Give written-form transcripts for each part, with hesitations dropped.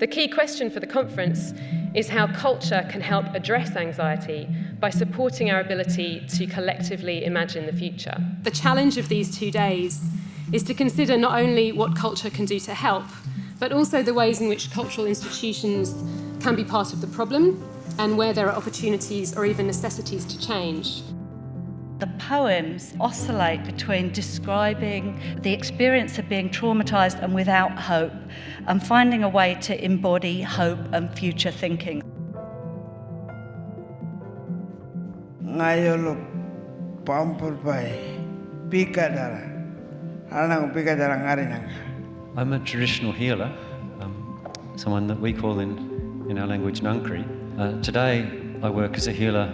The key question for the conference is how culture can help address anxiety by supporting our ability to collectively imagine the future. The challenge of these 2 days is to consider not only what culture can do to help, but also the ways in which cultural institutions can be part of the problem and where there are opportunities or even necessities to change. The poems oscillate between describing the experience of being traumatised and without hope, and finding a way to embody hope and future thinking. Ngayolo pampurpai pikadara anang pikadara ngarinang. I'm a traditional healer, someone that we call in our language Ngangkri. Today I work as a healer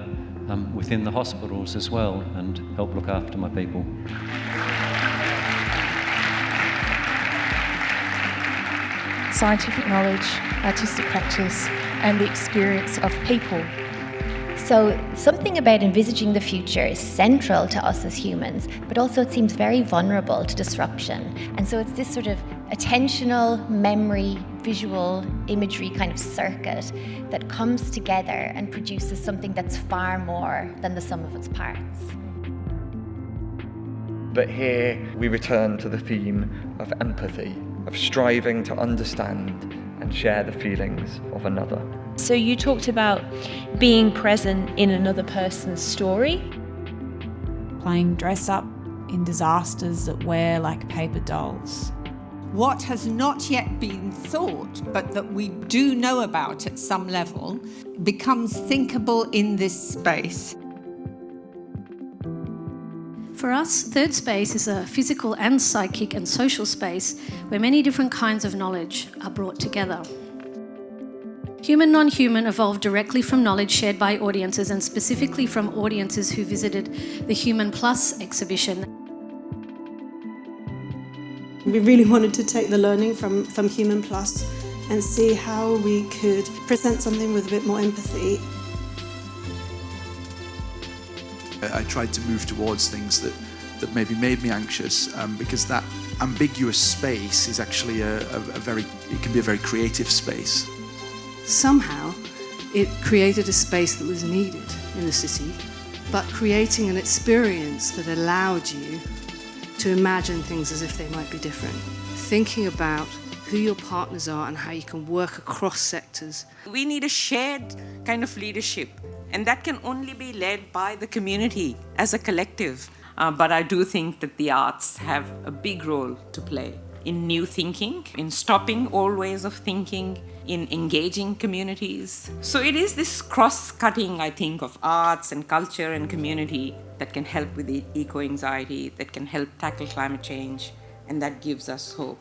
within the hospitals as well and help look after my people. Scientific knowledge, artistic practice, and the experience of people. So something about envisaging the future is central to us as humans, but also it seems very vulnerable to disruption. And so it's this sort of attentional, memory, visual, imagery kind of circuit that comes together and produces something that's far more than the sum of its parts. But here we return to the theme of empathy, of striving to understand and share the feelings of another. So you talked about being present in another person's story. Playing dress up in disasters that wear like paper dolls. What has not yet been thought, but that we do know about at some level, becomes thinkable in this space. For us, third space is a physical and psychic and social space where many different kinds of knowledge are brought together. Human non-human evolved directly from knowledge shared by audiences, and specifically from audiences who visited the Human Plus exhibition. We really wanted to take the learning from Human Plus and see how we could present something with a bit more empathy. I tried to move towards things that maybe made me anxious, because that ambiguous space is actually it can be a very creative space. Somehow, it created a space that was needed in the city, but creating an experience that allowed you to imagine things as if they might be different. Thinking about who your partners are and how you can work across sectors. We need a shared kind of leadership, and that can only be led by the community as a collective. But I do think that the arts have a big role to play in new thinking, in stopping old ways of thinking, in engaging communities. So it is this cross-cutting, I think, of arts and culture and community that can help with the eco-anxiety, that can help tackle climate change, and that gives us hope.